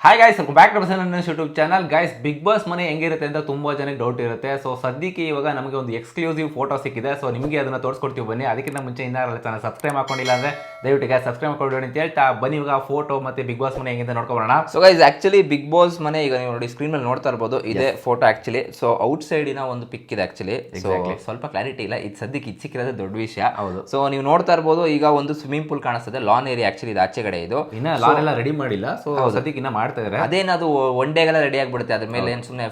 Hi guys, welcome back to ನನ್ನ YouTube channel. Guys, Big Boss ಮನೆ ಹೆಂಗಿರುತ್ತೆ ಅಂತ ತುಂಬ ಜನಕ್ಕೆ ಡೌಟ್ ಇರುತ್ತೆ. ಸೊ ಸದ್ಯಕ್ಕೆ ಇವಾಗ ನಮಗೆ ಒಂದು ಎಕ್ಸ್ಕ್ಲೂಸಿವ್ ಫೋಟೋ ಸಿಕ್ಕಿದೆ. ಸೊ ನಿಮಗೆ ಅದನ್ನು ತೋರಿಸ್ಕೊಡ್ತೀವಿ ಬನ್ನಿ. ಅದಕ್ಕಿಂತ ಮುಂಚೆ ಇನ್ನೂ ಚಾನಲ್ ಸಬ್ಸ್ಕ್ರೈಬ್ ಮಾಡ್ಕೊಂಡಿಲ್ಲ ಅಂದರೆ ದಯವಿಟ್ಟು ಗೈಸ್ ಸಬ್ಸ್ಕ್ರೈಬ್ ಮಾಡ್ಕೊಂಡು ಅಂತ ಹೇಳ್ತಾ ಬನ್ನಿ ಇವಾಗ ಫೋಟೋ ಮತ್ತು ಬಿಗ್ ಬಾಸ್ ಮನೆ ಹೆಂಗಿದೆ ನೋಡ್ಕೊಳ್ಳೋಣ. So guys, actually Bigg Boss ಮನೆ ಈಗ ನೀವು ನೋಡಿ ಸ್ಕ್ರೀನ್ ಮೇಲೆ ನೋಡ್ತಾ ಇರ್ಬೋದು, ಇದೇ ಫೋಟೋ ಆಕ್ಚುಲಿ. ಸೊ ಔಟ್ ಸೈಡಿನ ಒಂದು ಪಿಕ್ ಇದೆ ಆಕ್ಚುಲಿ. ಸೊ ಸ್ವಲ್ಪ ಕ್ಲಾರಿಟಿ ಇಲ್ಲ, ಇದು ಸದ್ಯಕ್ಕೆ ಇದು ಸಿಕ್ಕಿರೋದು ದೊಡ್ಡ ವಿಷಯ. ಹೌದು. ಸೊ ನೀವು ನೋಡ್ತಾ ಇರ್ಬೋದು, ಈಗ ಒಂದು ಸ್ವಿಮ್ಮಿಂಗ್ ಪೂಲ್ ಕಾಣಿಸ್ತದೆ, ಲಾನ್ ಏರಿಯಾ ಆಕ್ಚುಲಿ ಇದು ಆಚೆಗಡೆ. ಇದು ಇನ್ನ ಲಾನ್ ಎಲ್ಲ ರೆಡಿ ಮಾಡಿಲ್ಲ. ಸೊ ಸದ್ಯಕ್ಕೆ ಇನ್ನ ಮಾಡ್ತಾ ಇದ್ದಾರೆ. ಅದೇನದು ಒನ್ ಡೇಗೆಲ್ಲ ರೆಡಿ ಆಗಿಬಿಡುತ್ತೆ. ಅದ್ರ ಮೇಲೆ ಏನು ಸುಮ್ಮನೆ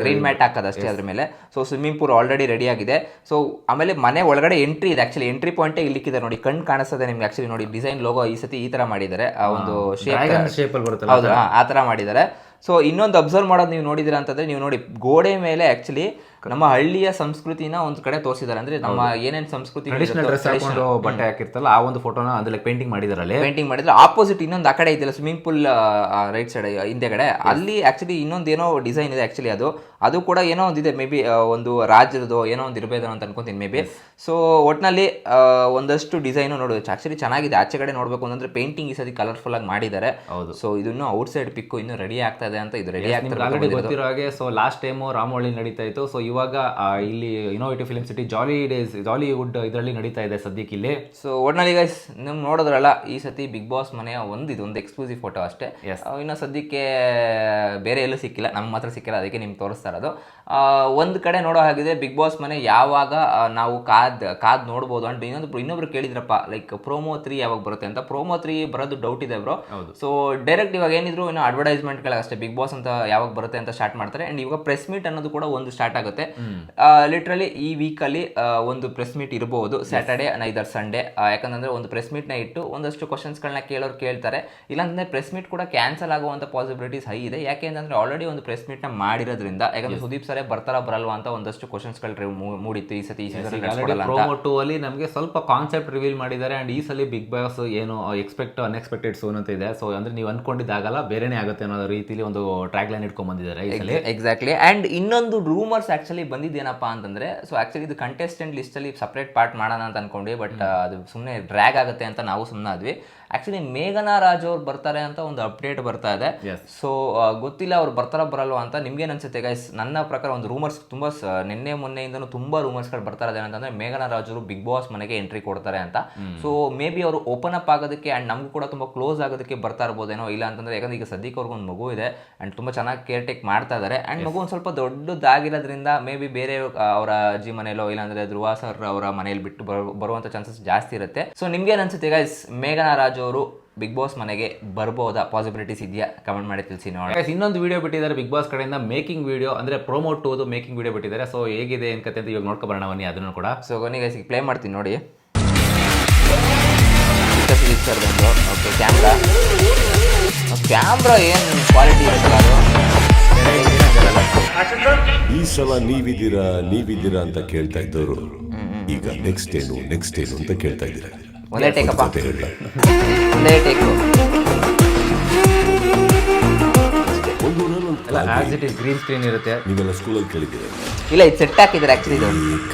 ಗ್ರೀನ್ ಮ್ಯಾಟ್ ಹಾಕೋದು ಅಷ್ಟೇ ಅದ್ರ ಮೇಲೆ. So swimming pool already ready ಆಗಿದೆ. ಸೊ ಆಮೇಲೆ ಮನೆ ಒಳಗಡೆ ಎಂಟ್ರಿ ಇದೆ ಆಕ್ಚುಲಿ. ಎಂಟ್ರಿ ಪಾಯಿಂಟೇ ಇಲ್ಲಿಕ್ಕಿದೆ ನೋಡಿ, ಕಣ್ ಕಾಣಿಸ್ತದೆ ನಿಮ್ಗೆ ಆಕ್ಚುಲಿ. ನೋಡಿ ಡಿಸೈನ್ ಲೋಗೋ ಈ ಸತಿ ಈ ತರ ಮಾಡಿದ್ದಾರೆ, ಆ ಒಂದು ಶೇಪ್ ಬರುತ್ತೆ. ಹೌದು, ಆ ತರ ಮಾಡಿದ್ದಾರೆ. ಸೊ ಇನ್ನೊಂದು ಅಬ್ಸರ್ವ್ ಮಾಡೋದು ನೀವು ನೋಡಿದಿರ ಅಂತಂದ್ರೆ, ನೀವು ನೋಡಿ ಗೋಡೆ ಮೇಲೆ ಆಕ್ಚುಲಿ ನಮ್ಮ ಹಳ್ಳಿಯ ಸಂಸ್ಕೃತಿನ ಒಂದು ಕಡೆ ತೋರಿಸಿದ್ದಾರೆ. ಅಂದ್ರೆ ನಮ್ಮ ಏನೇನು ಸಂಸ್ಕೃತಿ ಬಟ್ಟೆ ಹಾಕಿರ್ತಲ್ಲ ಆ ಒಂದು ಫೋಟೋನ ಅಂದ್ರೆ ಪೇಂಟಿಂಗ್ ಮಾಡಿದಾರೆ. ಪೇಂಟಿಂಗ್ ಮಾಡಿದ್ರೆ ಆಪೋಸಿಟ್ ಇನ್ನೊಂದು ಆ ಕಡೆ ಇದೆಯಲ್ಲ ಸ್ವಿಮ್ಮಿಂಗ್ ಪೂಲ್ ರೈಟ್ ಸೈಡ್ ಹಿಂದೆಗಡೆ, ಅಲ್ಲಿ ಆಕ್ಚುಲಿ ಇನ್ನೊಂದು ಏನೋ ಡಿಸೈನ್ ಇದೆ ಆಕ್ಚುಲಿ. ಅದು ಕೂಡ ಏನೋ ಒಂದಿದೆ, ಮೇ ಬಿ ಒಂದು ರಾಜ್ಯದ್ದು ಏನೋ ಒಂದು ಇರಬೇಕು ಅಂತ ಅನ್ಕೊಂತೀನಿ ಮೇ ಬಿ. ಸೊ ಒಟ್ಟಿನಲ್ಲಿ ಒಂದಷ್ಟು ಡಿಸೈನು ನೋಡಿ ಆಕ್ಚುಲಿ ಚೆನ್ನಾಗಿದೆ. ಆಚೆ ಕಡೆ ನೋಡ್ಬೇಕು ಅಂತಂದ್ರೆ ಪೇಂಟಿಂಗ್ ಈ ಸತಿ ಕಲರ್ಫುಲ್ ಆಗಿ ಮಾಡಿದ್ದಾರೆ. ಸೊ ಇದನ್ನು ಔಟ್ ಸೈಡ್ ಪಿಕ್ ಇನ್ನು ರೆಡಿ ಆಗ್ತಾ ಇದೆ ಅಂತ. ಇದು ರೆಡಿ ಆಗ್ತಾ ಗೊತ್ತಿರೋ ಹಾಗೆ. ಸೊ ಲಾಸ್ಟ್ ಟೈಮು ರಾಮವಳ್ಳಿ ನಡೀತಾ ಇತ್ತು. ಸೊ ಇವಾಗ ಇಲ್ಲಿ ಇನೋವೇಟಿವ್ ಫಿಲ್ಮ್ ಸಿಟಿ ಜಾಲಿವುಡ್ ಇದರಲ್ಲಿ ನಡೀತಾ ಇದೆ ಸದ್ಯಕ್ಕೆ ಇಲ್ಲಿ. ಸೊ ಒಟ್ನಲ್ಲಿ ಗೈಸ್, ನಿಮ್ ನೋಡಿದ್ರಲ್ಲ ಈ ಸತಿ ಬಿಗ್ ಬಾಸ್ ಮನೆಯ ಒಂದು ಎಕ್ಸ್ಕ್ಲೂಸಿವ್ ಫೋಟೋ ಅಷ್ಟೇ. ಇನ್ನು ಸದ್ಯಕ್ಕೆ ಬೇರೆ ಎಲ್ಲೂ ಸಿಕ್ಕಿಲ್ಲ, ನಮ್ಮ ಮಾತ್ರ ಸಿಕ್ಕಿಲ್ಲ, ಅದಕ್ಕೆ ನಿಮ್ಗೆ ತೋರಿಸ್ತಾ ಇರೋದು. ಒಂದು ಕಡೆ ನೋಡೋ ಹಾಗಿದೆ ಬಿಗ್ ಬಾಸ್ ಮನೆ ಯಾವಾಗ ನಾವು ಕಾದ್ ನೋಡ್ಬೋದು ಅಂತ. ಇನ್ನೊಬ್ರು ಕೇಳಿದ್ರಪ್ಪ, ಲೈಕ್ ಪ್ರೋಮೋ 3 ಯಾವಾಗ ಬರುತ್ತೆ ಅಂತ. ಪ್ರೋಮೋ 3 ಬರೋದು ಡೌಟ್ ಇದೆ ಬ್ರೋ. ಸೊ ಡೈರೆಕ್ಟ್ ಇವಾಗ ಏನಿದ್ರು ಇನ್ನು ಅಡ್ವರ್ಟೈಸ್ಮೆಂಟ್ಗಳ ಅಷ್ಟೇ, ಬಿಗ್ ಬಾಸ್ ಅಂತ ಯಾವಾಗ ಬರುತ್ತೆ ಅಂತ ಸ್ಟಾರ್ಟ್ ಮಾಡ್ತಾರೆ. ಅಂಡ್ ಇವಾಗ ಪ್ರೆಸ್ ಮೀಟ್ ಅನ್ನೋದು ಕೂಡ ಒಂದು ಸ್ಟಾರ್ಟ್ ಆಗುತ್ತೆ. ಲಿಟ್ರಲಿ ಈ ವೀಕಲ್ಲಿ ಒಂದು ಪ್ರೆಸ್ ಮೀಟ್ ಇರಬಹುದು, ಸ್ಯಾಟರ್ಡೆ ನೈದರ್ ಸಂಡೇ. ಯಾಕಂದ್ರೆ ಒಂದು ಪ್ರೆಸ್ ಮೀಟ್ನ ಇಟ್ಟು ಒಂದಷ್ಟು ಕ್ವಶನ್ಸ್ಗಳನ್ನ ಕೇಳೋರು ಕೇಳ್ತಾರೆ. ಇಲ್ಲಾಂದ್ರೆ ಪ್ರೆಸ್ ಮೀಟ್ ಕೂಡ ಕ್ಯಾನ್ಸಲ್ ಆಗುವಂಥ ಪಾಸಿಬಿಲಿಟೀಸ್ ಹೈ ಇದೆ. ಯಾಕೆ ಅಂತಂದ್ರೆ ಆಲ್ರೆಡಿ ಒಂದು ಪ್ರೆಸ್ ಮೀಟ್ನ ಮಾಡಿರೋದ್ರಿಂದ. ಯಾಕಂದ್ರೆ ಸುದೀಪ್ ಸರೇ ಬರ್ತಾರ ಬರಲ್ವಾ ಅಂತ ಒಂದಷ್ಟು ಕ್ವಶನ್ಸ್ಗಳು ಮೂಡಿತ್ತು ಈ ಸತಿ. ಪ್ರೋಮೋ 2 ಅಲ್ಲಿ ನಮಗೆ ಸ್ವಲ್ಪ ಕಾನ್ಸೆಪ್ಟ್ ರಿವೀಲ್ ಮಾಡಿದ್ದಾರೆ. ಅಂಡ್ ಈ ಸಲ ಬಿಗ್ ಬಾಸ್ ಏನು ಅನ್ಎಕ್ಸ್ಪೆಕ್ಟೆಡ್ ಸೋನ್ ಅಂತ ಇದೆ. ಸೊ ಅಂದ್ರೆ ನೀವು ಅನ್ಕೊಂಡಿದ್ದಾಗಲ್ಲ ಬೇರೆನೇ ಆಗುತ್ತೆ ಅನ್ನೋ ರೀತಿಲಿ ಒಂದು ಟ್ರ್ಯಾಕ್ ಲೈನ್ ಇಟ್ಕೊಂಡ್ ಬಂದಿದ್ದಾರೆ ಎಕ್ಸಾಕ್ಟ್ಲಿ. ಅಂಡ್ ಇನ್ನೊಂದು ರೂಮರ್ಸ್ ಆಕ್ಚುಲಿ ಬಂದಿದ್ದೇನಪ್ಪ ಅಂತಂದ್ರೆ, ಸೊ ಆಕ್ಚುಲಿ ಇದು ಕಂಟೆಸ್ಟೆಂಟ್ ಲಿಸ್ಟ್ ಅಲ್ಲಿ ಸಪರೇಟ್ ಪಾರ್ಟ್ ಮಾಡೋಣ ಅಂತ ಅನ್ಕೊಂಡ್ವಿ. ಬಟ್ ಅದು ಸುಮ್ಮನೆ ಡ್ರ್ಯಾಗ್ ಆಗುತ್ತೆ ಅಂತ ನಾವು ಸುಮ್ಮನೆ ಆದ್ವಿ. ಆಕ್ಚುಲಿ ಮೇಘನಾ ರಾಜ್ ಅವ್ರು ಬರ್ತಾರೆ ಅಂತ ಒಂದು ಅಪ್ಡೇಟ್ ಬರ್ತಾ ಇದೆ. ಸೊ ಗೊತ್ತಿಲ್ಲ ಅವ್ರು ಬರ್ತಾರ ಬರಲ್ವಾ ಅಂತ. ನಿಮ್ಗೇನು ಅನ್ಸುತ್ತೆ ಗೈಸ್? ನನ್ನ ಪ್ರಕಾರ ಒಂದು ರೂಮರ್ಸ್ ತುಂಬಾ ನಿನ್ನೆ ಮೊನ್ನೆಯಿಂದನೂ ತುಂಬಾ ರೂಮರ್ಸ್ಗಳು ಬರ್ತಾ ಇದೆ ಅಂತಂದ್ರೆ, ಮೇಘನಾ ರಾಜ್ ಅವರು ಬಿಗ್ ಬಾಸ್ ಮನೆಗೆ ಎಂಟ್ರಿ ಕೊಡ್ತಾರೆ ಅಂತ. ಸೊ ಮೇ ಬಿ ಅವರು ಓಪನ್ ಅಪ್ ಆಗೋದಕ್ಕೆ ಅಂಡ್ ನಮಗೂ ಕೂಡ ತುಂಬಾ ಕ್ಲೋಸ್ ಆಗೋದಕ್ಕೆ ಬರ್ತಾ ಇರ್ಬೋದೇನೋ. ಇಲ್ಲ ಅಂತಂದ್ರೆ ಯಾಕಂದ್ರೆ ಈಗ ಸದ್ಯಕ್ಕೆ ಅವ್ರಿಗೆ ಒಂದು ಮಗು ಇದೆ ಅಂಡ್ ತುಂಬಾ ಚೆನ್ನಾಗಿ ಕೇರ್ ಟೇಕ್ ಮಾಡ್ತಾ ಇದ್ದಾರೆ. ಅಂಡ್ ಮಗು ಒಂದು ಸ್ವಲ್ಪ ದೊಡ್ಡದಾಗಿರೋದ್ರಿಂದ ಮೇ ಬಿ ಬೇರೆ ಅವರ ಅಜ್ಜಿ ಮನೆಯಲ್ಲೋ ಇಲ್ಲಾಂದ್ರೆ ಧ್ರುವ ಸರ್ ಅವರ ಮನೆಯಲ್ಲಿ ಬಿಟ್ಟು ಬರುವಂತ ಚಾನ್ಸಸ್ ಜಾಸ್ತಿ ಇರುತ್ತೆ. ಸೊ ನಿಮ್ಗೆ ಅನ್ಸುತ್ತೆ ಗೈಸ್, ಮೇಘನಾ ರಾಜ್ ಅವರು ಬಿಗ್ ಬಾಸ್ ಮನೆಗೆ ಬರ್ಬೋದಾ? ಪಾಸಿಬಿಲಿಟೀಸ್ ಇದೆಯಾ? ಕಮೆಂಟ್ ಮಾಡಿ ತಿಳಿಸಿ ನೋಡಿ. ಇನ್ನೊಂದು ವಿಡಿಯೋ ಬಿಟ್ಟಿದ್ದಾರೆ ಬಿಗ್ ಬಾಸ್ ಕಡೆಯಿಂದ, ಮೇಕಿಂಗ್ ವಿಡಿಯೋ ಅಂದ್ರೆ ಪ್ರೋಮೋ 2 ಮೇಕಿಂಗ್ ವಿಡಿಯೋ ಬಿಟ್ಟಿದ್ದಾರೆ. ಸೊ ಹೇಗಿದೆ ಅನ್ಕತ್ತೆ ಅಂತ ಇವಾಗ ನೋಡ್ಕೊ ಬರೋಣ ಬನ್ನಿ ಅದನ್ನು ಕೂಡ. ಸೊ ಬನ್ನಿ ಗೈಸ್, ಪ್ಲೇ ಮಾಡ್ತೀನಿ ನೋಡಿ. ಓಕೆ, ಕ್ಯಾಮ್ರಾ ಏನು ಕ್ವಾಲಿಟಿ ಇರುತ್ತಲ್ಲ ಅದು. ಈ ಸಲ ನೀವಿದ್ದೀರಾ ಅಂತ ಕೇಳ್ತಾ ಇದ್ದವರು ಈಗ ನೆಕ್ಸ್ಟ್ ಏನು ಅಂತ ಕೇಳ್ತಾ ಇದ್ದೀರಾ. ಒಂದೇ ಟೇಕಪ್ಪ, ಒಂದೇ take. As it is green screen ಇರುತ್ತೆ. ನೀವೆಲ್ಲ ಸ್ಕೂಲಲ್ಲಿ ಕೇಳಿದ್ದೀರಾ? ಇಲ್ಲ, ಇದು ಸೆಟ್ ಹಾಕಿದ್ದಾರೆ ಆಕ್ಚುಲಿ. ಇದು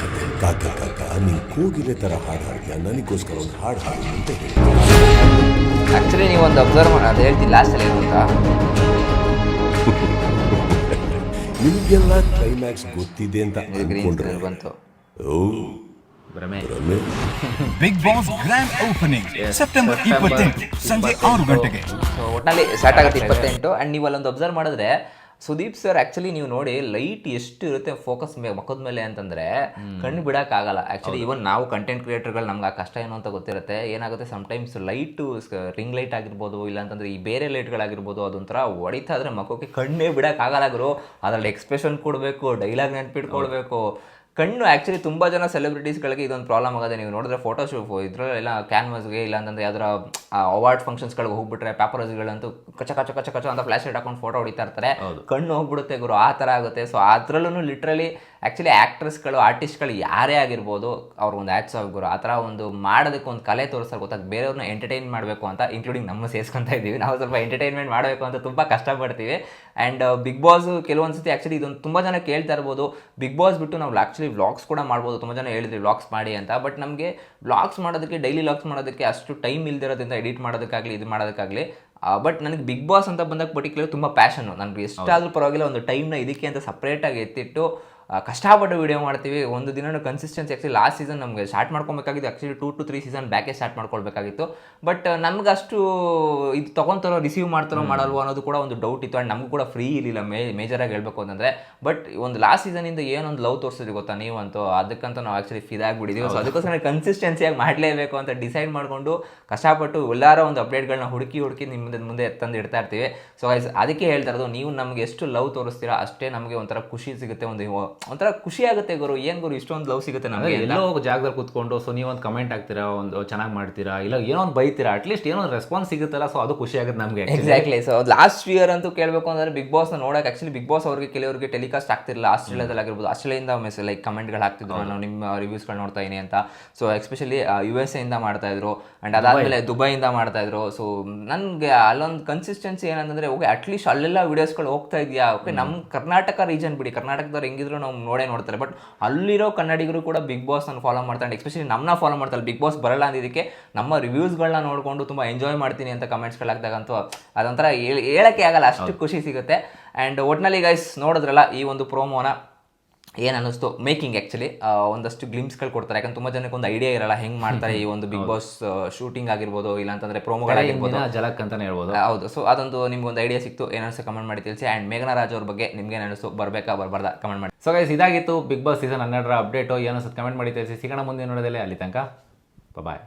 ಕಾಕ ನೀನು ಕೂಗಿನ ತರ ಹಾಡು ಹಾಡ್ತೀಯ, ನನಗೋಸ್ಕರ ಒಂದು ಹಾಡು ಹಾಡು ಅಂತ ಹೇಳಿ. ಆಕ್ಚುಲಿ ನೀವು ಒಂದು ಅಬ್ಸರ್ವ್ ಮಾಡಿ, ಅದು ಹೇಳ್ತೀನಿ ಲಾಸ್ಟಲ್ಲಿ ಏನು ಅಂತ. ನಿಮಗೆಲ್ಲ ಕ್ಲೈಮ್ಯಾಕ್ಸ್ ಗೊತ್ತಿದೆ ಅಂತ ಅನ್ಕೊಂಡ್ರೆ ಬಂತು. Bigg Boss grand opening September 28 ಸಂಜೆ 6 ಗಂಟೆಗೆ. ಒಟ್ಟಿನಲ್ಲಿ ಸ್ಟಾರ್ಟ್ ಆಗುತ್ತೆ 28. ಅಂಡ್ ನೀವು ಅಲ್ಲೊಂದು ಅಬ್ಸರ್ವ್ ಮಾಡಿದ್ರೆ ಸುದೀಪ್ ಸರ್ ಆಕ್ಚುಲಿ ನೀವು ನೋಡಿ ಲೈಟ್ ಎಷ್ಟು ಇರುತ್ತೆ ಫೋಕಸ್ ಮಕ್ಕದ ಮೇಲೆ ಅಂತಂದ್ರೆ ಕಣ್ಣು ಬಿಡೋಕ್ಕಾಗಲ್ಲ. ಆಕ್ಚುಲಿ ಇವನ್ ನಾವು ಕಂಟೆಂಟ್ ಕ್ರಿಯೇಟರ್ಗಳು ನಮ್ಗೆ ಆ ಕಷ್ಟ ಏನು ಅಂತ ಗೊತ್ತಿರುತ್ತೆ. ಏನಾಗುತ್ತೆ ಸಮಟೈಮ್ಸ್ ಲೈಟು ರಿಂಗ್ ಲೈಟ್ ಆಗಿರ್ಬೋದು, ಇಲ್ಲಾಂತಂದ್ರೆ ಈ ಬೇರೆ ಲೈಟ್ಗಳಾಗಿರ್ಬೋದು, ಅದೊಂಥರ ಹೊಡಿತಾ ಇದ್ರೆ ಮಕ್ಕಕ್ಕೆ ಕಣ್ಣೇ ಬಿಡೋಕ್ಕಾಗಲ್ಲ ಗುರು. ಅದರಲ್ಲಿ ಎಕ್ಸ್ಪ್ರೆಷನ್ ಕೊಡಬೇಕು, ಡೈಲಾಗ್ ನೆನ್ಪಿಟ್ಕೊಳ್ಬೇಕು. ಕಣ್ಣು ಆ್ಯಕ್ಚುಲಿ ತುಂಬ ಜನ ಸೆಲೆಬ್ರಿಟೀಸ್ಗಳಿಗೆ ಇದೊಂದು ಪ್ರಾಬ್ಲಮ್ ಆಗುತ್ತೆ. ನೀವು ನೋಡಿದ್ರೆ ಫೋಟೋಶೂಟ್ ಇದರಲ್ಲೆಲ್ಲ ಕ್ಯಾನ್ವಸ್ಗೆ ಇಲ್ಲಾಂತಂದ್ರೆ ಯಾವ್ದಾರ ಅವಾರ್ಡ್ ಫಂಕ್ಷನ್ಸ್ಗಳಿಗೆ ಹೋಗ್ಬಿಟ್ರೆ ಪ್ಯಾಪರಸ್ಗಳಂತೂ ಕಚ ಅಂತ ಫ್ಲಾಶ್ ಲೈಟ್ ಹಾಕೊಂಡು ಫೋಟೋ ಹೊಡಿತಾ ಇರ್ತಾರೆ. ಕಣ್ಣು ಹೋಗ್ಬಿಡುತ್ತೆ ಗುರು, ಆ ಥರ ಆಗುತ್ತೆ. ಸೊ ಅದರಲ್ಲೂ ಲಿಟ್ರಲಿ ಆ್ಯಕ್ಚುಲಿ ಆ್ಯಕ್ಟ್ರಸ್ಗಳು ಆರ್ಟಿಸ್ಟ್ಗಳು ಯಾರೇ ಆಗಿರ್ಬೋದು ಅವ್ರಿಗೊಂದು ಆ್ಯಕ್ಟ್ಸ್ ಗುರು ಆ ಥರ ಒಂದು ಮಾಡೋದಕ್ಕೆ ಒಂದು ಕಲೆ ತೋರಿಸ್ತಾರೆ ಗೊತ್ತಾಗ. ಬೇರೆಯವ್ರನ್ನ ಎಂಟರ್ಟೈನ್ ಮಾಡಬೇಕು ಅಂತ, ಇನ್ಕ್ಲೂಡಿಂಗ್ ನಮ್ಮ ಸೇರಿಸ್ಕೊತಾ ಇದ್ದೀವಿ. ನಾವು ಸ್ವಲ್ಪ ಎಂಟರ್ಟೈನ್ಮೆಂಟ್ ಮಾಡಬೇಕು ಅಂತ ತುಂಬ ಕಷ್ಟಪಡ್ತೀವಿ. ಆ್ಯಂಡ್ ಬಿಗ್ ಬಾಸ್ ಕೆಲವೊಂದು ಸತಿ ಆ್ಯಕ್ಚುಲಿ ಇದೊಂದು ತುಂಬ ಜನ ಕೇಳ್ತಾ ಇರ್ಬೋದು, ಬಿಗ್ ಬಾಸ್ ಬಿಟ್ಟು ನಾವು ಆ್ಯಕ್ಚುಲಿ ವ್ಲಾಗ್ಸ್ ಕೂಡ ಮಾಡ್ಬೋದು. ತುಂಬ ಜನ ಹೇಳಿದ್ರಿ ವ್ಲಾಗ್ಸ್ ಮಾಡಿ ಅಂತ. ಬಟ್ ನಮಗೆ ವ್ಲಾಗ್ಸ್ ಮಾಡೋದಕ್ಕೆ, ಡೈಲಿ ವ್ಲಾಗ್ಸ್ ಮಾಡೋದಕ್ಕೆ ಅಷ್ಟು ಟೈಮ್ ಇಲ್ದಿರೋದ್ರಿಂದ ಎಡಿಟ್ ಮಾಡೋದಕ್ಕಾಗಲಿ ಇದು ಮಾಡೋದಕ್ಕಾಗಲಿ ಬಟ್ ನನಗೆ ಬಿಗ್ ಬಾಸ್ ಅಂತ ಬಂದಾಗ ಪರ್ಟಿಕ್ಯುಲರ್ ತುಂಬ ಪ್ಯಾಷನ್ನು. ನನಗೆ ಎಷ್ಟಾದರೂ ಪರವಾಗಿಲ್ಲ ಒಂದು ಟೈಮ್ನ ಇದಕ್ಕೆ ಅಂತ ಸಪ್ರೇಟಾಗಿ ಎತ್ತಿಟ್ಟು ಕಷ್ಟಪಟ್ಟು ವೀಡಿಯೋ ಮಾಡ್ತೀವಿ. ಒಂದು ದಿನ ಕನ್ಸಿಸ್ಟೆನ್ಸಿ ಆ್ಯಕ್ಚುಲಿ ಲಾಸ್ಟ್ ಸೀಸನ್ ನಮಗೆ ಸ್ಟಾರ್ಟ್ ಮಾಡ್ಕೊಬೇಕಾಗಿತ್ತು. ಆ್ಯಕ್ಚುಲಿ 2 to 3 ಸೀಸನ್ ಬ್ಯಾಕೆ ಸ್ಟಾರ್ಟ್ ಮಾಡ್ಕೊಳ್ಬೇಕಾಗಿತ್ತು. ಬಟ್ ನಮ್ಗೆ ಅಷ್ಟು ಇದು ತೊಗೊತಾರೋ ರಿಸೀವ್ ಮಾಡ್ತಾರೋ ಮಾಡಲ್ವೋ ಅನ್ನೋದು ಕೂಡ ಒಂದು ಡೌಟ್ ಇತ್ತು. ಆ್ಯಂಡ್ ನಮಗೂ ಕೂಡ ಫ್ರೀ ಇರಲಿಲ್ಲ ಮೇಜರಾಗಿ ಹೇಳ್ಬೇಕು ಅಂತಂದರೆ. ಬಟ್ ಒಂದು ಲಾಸ್ಟ್ ಸೀಸನಿಂದ ಏನೊಂದು ಲವ್ ತೋರಿಸಿದ್ರಿ ಗೊತ್ತಾ ನೀವಂತೂ, ಅದಕ್ಕಂತ ನಾವು ಆ್ಯಕ್ಚುಲಿ ಫಿದಾಗಿಬಿಟ್ಟಿದ್ದೀವಿ. ಸೊ ಅದಕ್ಕೋಸ್ಕರ ಕನ್ಸಿಸ್ಟೆನ್ಸಿಯಾಗಿ ಮಾಡಲೇಬೇಕು ಅಂತ ಡಿಸೈಡ್ ಮಾಡಿಕೊಂಡು ಕಷ್ಟಪಟ್ಟು ಎಲ್ಲಾರ ಒಂದು ಅಪ್ಡೇಟ್ಗಳನ್ನ ಹುಡುಕಿ ನಿಮ್ಮ ಮುಂದೆ ತಂದು ಇಡ್ತಾ ಇರ್ತೀವಿ. ಸೊ ಅದಕ್ಕೆ ಹೇಳ್ತಾ ಇರೋದು, ನೀವು ನಮಗೆ ಎಷ್ಟು ಲವ್ ತೋರಿಸ್ತೀರಾ ಅಷ್ಟೇ ನಮಗೆ ಒಂಥರ ಖುಷಿ ಸಿಗುತ್ತೆ, ಒಂಥರ ಖುಷಿ ಆಗುತ್ತೆ ಗುರು. ಏನು ಗುರು ಇಷ್ಟೊಂದು ಲವ್ ಸಿಗುತ್ತೆ ನಮಗೆ. ಎಲ್ಲೋ ಜಾಗದಲ್ಲಿ ಕೂತ್ಕೊಂಡು ಸೊ ನೀವೊಂದು ಕಮೆಂಟ್ ಹಾಕ್ತೀರಾ, ಒಂದು ಚೆನ್ನಾಗಿ ಮಾಡ್ತೀರಾ, ಇಲ್ಲ ಏನೋ ಒಂದು ಬೈತೀರಾ, ಅಟ್ಲೀಸ್ಟ್ ಏನೋ ಒಂದು ರೆಸ್ಪಾನ್ಸ್ ಸಿಗುತ್ತಲ್ಲ, ಸೊ ಅದು ಖುಷಿ ಆಗುತ್ತೆ ನಮಗೆ. ಎಕ್ಸಾಕ್ಟ್ಲಿ. ಸೊ ಲಾಸ್ಟ್ ಇಯರ್ ಅಂತೂ ಕೇಳಬೇಕು ಅಂದರೆ ಬಿಗ್ ಬಾಸ್ನ ನೋಡೋಕೆ ಆ್ಯಕ್ಚುಲಿ ಬಿಗ್ ಬಾಸ್ ಅವ್ರಿಗೆ ಕೆಲವರಿಗೆ ಟೆಲಿಕಾಸ್ಟ್ ಆಗ್ತಿರಲಿಲ್ಲ. ಆಸ್ಟ್ರೇಲಿಯಾದಲ್ಲಿ ಆಗಿರ್ಬೋದು, ಆಸ್ಟ್ರೇಲಿಯಾದಿಂದ ಲೈಕ್ ಕಮೆಂಟ್ಗಳು ಹಾಕ್ತಿದ್ರು, ನಾನು ನಿಮ್ಮ ರಿವ್ಯೂಸ್ಗಳು ನೋಡ್ತಾ ಇದೀನಿ ಅಂತ. ಸೊ ಎಸ್ಪೆಷಲಿ USA ಇಂದ ಮಾಡ್ತಾಯಿದ್ರು, ಆ್ಯಂಡ್ ಅದಾದಮೇಲೆ ದುಬೈಯಿಂದ ಮಾಡ್ತಾಯಿದ್ರು. ಸೊ ನನಗೆ ಅಲ್ಲೊಂದು ಕನ್ಸಿಸ್ಟೆನ್ಸಿ ಏನಂತಂದರೆ, ಓಕೆ ಅಟ್ಲೀಸ್ಟ್ ಅಲ್ಲೆಲ್ಲ ವೀಡಿಯೋಸ್ಗಳು ಹೋಗ್ತಾ ಇದೆಯಾ, ಓಕೆ ನಮ್ಮ ಕರ್ನಾಟಕ ರೀಜನ್ ಬಿಡಿ, ಕರ್ನಾಟಕದವ್ರು ಹೆಂಗಿದ್ರು ನಾವು ನೋಡ್ತಾರೆ. ಬಟ್ ಅಲ್ಲಿರೋ ಕನ್ನಡಿಗರು ಕೂಡ ಬಿಗ್ ಬಾಸ್ ಅನ್ನು ಫಾಲೋ ಮಾಡ್ತಾರೆ, ಎಸ್ಪೆಷಲಿ ನಮ್ಮನ್ನ ಫಾಲೋ ಮಾಡ್ತಾರೆ. ಬಿಗ್ ಬಾಸ್ ಬರಲ್ಲ ಅಂದಿದ್ದಕ್ಕೆ ನಮ್ಮ ರಿವ್ಯೂಸ್ಗಳನ್ನ ನೋಡಿಕೊಂಡು ತುಂಬ ಎಂಜಾಯ್ ಮಾಡ್ತೀನಿ ಅಂತ ಕಮೆಂಟ್ಸ್ಗಳಾಗ್ದಾಗಂತೂ ಅದೊಂಥರ ಹೇಳೋಕ್ಕೆ ಆಗಲ್ಲ, ಅಷ್ಟು ಖುಷಿ ಸಿಗುತ್ತೆ. ಆ್ಯಂಡ್ ಒಟ್ನಲ್ಲಿ ಗೈಸ್ ನೋಡಿದ್ರಲ್ಲ ಈ ಒಂದು ಪ್ರೋಮೋನ, ಏನು ಅನ್ನಿಸ್ತು ಮೇಕಿಂಗ್. ಆ್ಯಕ್ಚುಲಿ ಒಂದಷ್ಟು ಗ್ಲಿಮ್ಸ್ಗಳು ಕೊಡ್ತಾರೆ, ಯಾಕಂದ್ರೆ ತುಂಬ ಜನಕ್ಕೆ ಒಂದು ಐಡಿಯಾ ಇರಲ್ಲ ಹೆಂಗೆ ಮಾಡ್ತಾರೆ ಈ ಒಂದು ಬಿಗ್ ಬಾಸ್ ಶೂಟಿಂಗ್ ಆಗಿರ್ಬೋದು, ಇಲ್ಲಾಂತಂದರೆ ಪ್ರೋಮೋಗಳಾಗಿರ್ಬೋದು, ಜಲಕ್ ಅಂತಲೇ ಹೇಳ್ಬೋದು. ಹೌದು. ಸೊ ಅದೊಂದು ನಿಮ್ಗೆ ಒಂದು ಐಡಿಯಾ ಸಿಕ್ತು, ಏನಿಸ್ತು ಕಮೆಂಟ್ ಮಾಡಿ ತಿಳಿಸಿ. ಆ್ಯಂಡ್ ಮೇಘನಾ ರಾಜ್ ಅವ್ರ ಬಗ್ಗೆ ನಿಮ್ಗೆ ಏನು ಅನಿಸ್ತು, ಬರಬೇಕಾ ಬರಬಾರ್ದಾ ಕಮೆಂಟ್ ಮಾಡಿ. ಸೊ ಗೈಸ್ ಇದಾಗಿತ್ತು ಬಿಗ್ ಬಾಸ್ ಸೀಸನ್ 12 ಅಪ್ಡೇಟು. ಏನು ಕಮೆಂಟ್ ಮಾಡಿ ತಿಳಿಸಿ. ಸಿಗೋಣ ಮುಂದೆ ನೋಡೋದಲ್ಲೇ, ಅಲ್ಲಿ ತನಕ ಬಾಯ್.